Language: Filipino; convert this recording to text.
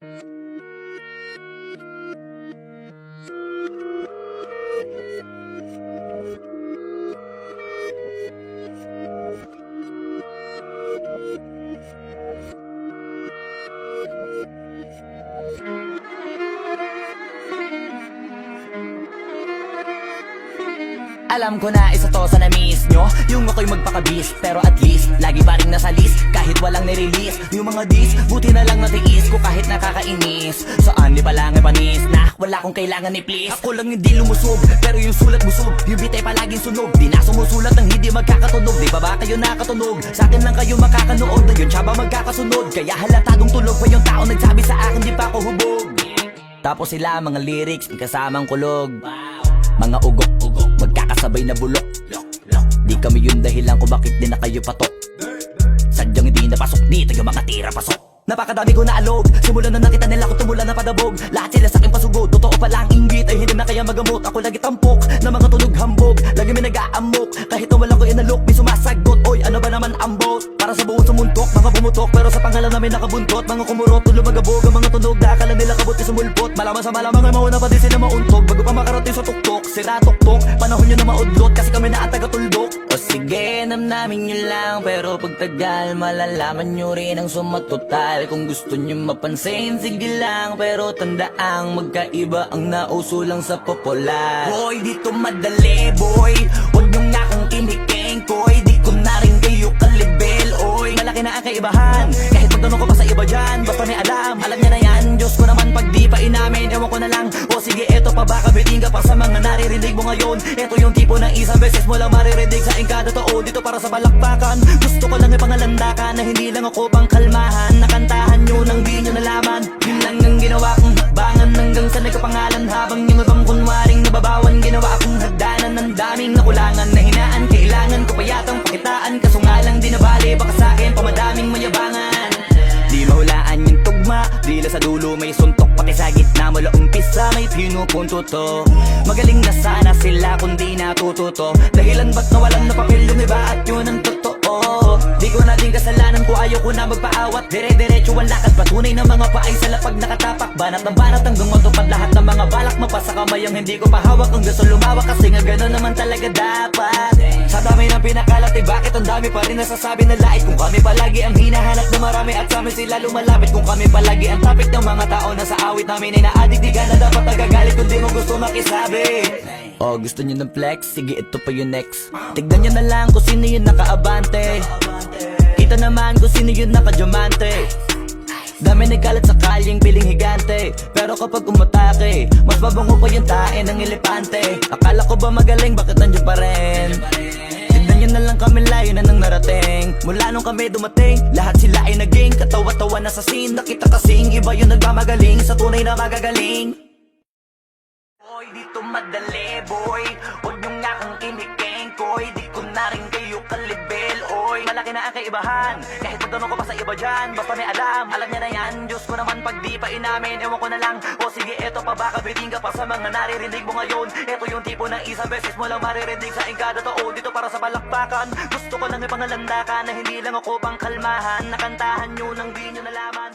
Alam ko na isa to sa na-miss nyo, yung ako'y magpakabis. Pero at least, lagi pa rin nasa list kahit walang nirelease. Yung mga dis, buti na lang natiis ko kahit nakakainis. Saan di pa lang panis na wala kong kailangan ni please. Ako lang hindi lumusog, pero yung sulat busog. Yung bitay palaging sunog, di na sumusulat ng hindi magkakatunog. Di ba ba kayo nakatunog? Sa akin lang kayo makakanood, na yun siya ba magkakasunod? Kaya halatadong tulog pa yung tao nagsabi sa akin di pa ako hubog. Tapos sila mga lyrics, may kasamang kulog. Mga ugok-ugok, magkakasabay na bulok. Di kami yung dahilan kung bakit di na kayo patok. Sadyang hindi napasok dito yung mga tira pasok. Napakadami ko na alog, simulan na nakita nila ko tumula na padabog. Lahat sila sa akin pasugod, totoo pala ang inggit ay hindi na kaya magamot. Ako lagi tampok, na mga tunog hambog. Lagi may nag-aamok, kahit na walang ko inalok. May sumasagot, oy ano ba naman ang bot? Para sa buong sumuntok, mga bumutok, pero sa pangalan namin nakabuntot. Mga kumurot, tulo magabog, ang mga tunog na akala nila kabot yung sumulpot. Malaman sa malamang ay mauna pa din sila mauntog. Bago pa makarating sa tuktok, sira tuktok. Panahon nyo na maudlot, kasi kami na ang taga-tuldok. O sige, namnamin nyo lang, pero pagtagal malalaman nyo rin ang sumatotal. Kung gusto nyo mapansin, sige lang, pero tandaang magkaiba ang nauso lang sa popular. Boy, dito madali, boy, huwag nyo nga kong kiniking, koy. Di ko na rin kayo kalibel, oy. Malaki na ang kaibahan, kahit magtanong ko pa sa iba dyan. Basta may alam niya na yan. Diyos ko naman pag di pa inamin, ewan ko na lang. O sige, eto pa baka biting ka pa sa mga naririnig mo ngayon. Eto yung tipo ng isang beses mo lang maririnig sa kada tao. Dito para sa balakbakan, gusto ko lang ipangalandakan na hindi lang ako pang kalmahan. Nakantahan nyo nang di nyo nalaman, yun lang ang ginawa kong hakbangan. Hanggang sa nagkapangalan habang yung ibang kunwaring nababawan. Ginawa akong hagdanan ng daming nakulangan na hinaan. Kailangan ko pa yatang pakitaan, kaso nga lang di nabali. Baka sa akin pamadaming mayabangan. Di mahulaan yung tugma, dila sa dulo may suntok. Pati sa gitna mula umpisa may pinupunto to. Magaling na sana sila kung di natututo. Dahilan ba't nawalan na papel yung iba at yun ang totoo. Di ko na din kasalanan ko, ayaw ko na magpaawat. Dire-diretso ang lakad, patunay ng mga paay sa lapag nakatapak. Banat ng banat hanggang matupad lahat ng mga balak. Mapasa kamay ang hindi ko pahawak. Ang gusto lumawak kasi nga gano'n naman talaga dapat. Sa dami ng pinakalat eh bakit ang dami pa rin nasasabi na lait. Kung kami palagi ang hinahanap na marami at sa amin sila lumalapit. Kung kami palagi ang topic ng mga tao na sa awit namin ay na-addict. Di ka na dapat nagagalit kung di mo gusto makisabi. Oh, gusto nyo ng flex? Sige, ito pa yung next. Tignan nyo na lang kung sino yung nakaabante. Kita naman kung sino yung nakadiamante. Dami nagkalat sa kalyeng piling higante. Pero kapag umatake, mas mabango pa yung tae ng elepante. Akala ko ba magaling, bakit nandiyan pa rin? Tignan nyo na lang kami, layo na nang narating. Mula nung kami dumating, lahat sila ay naging katawa-tawa na sa scene. Nakita kasing iba yung nagmamagaling sa tunay na magagaling. Boy, dito madali, boy, huwag nyo nga kong kiniking, koy. Di ko na rin kayo kalibel, oy. Malaki na ang kaibahan, kahit magtanong ko pa sa iba dyan. Basta may alam niya na yan. Diyos ko naman pag di pa inamin, ewan ko na lang. O sige, eto pa baka biting ka pa sa mga naririnig mo ngayon. Eto yung tipo ng isang beses mo lang maririnig sa kada tao. Dito para sa balakbakan, gusto ko lang ipangalandakan na hindi lang ako pang kalmahan. Nakantahan nyo nang di nyo nalaman.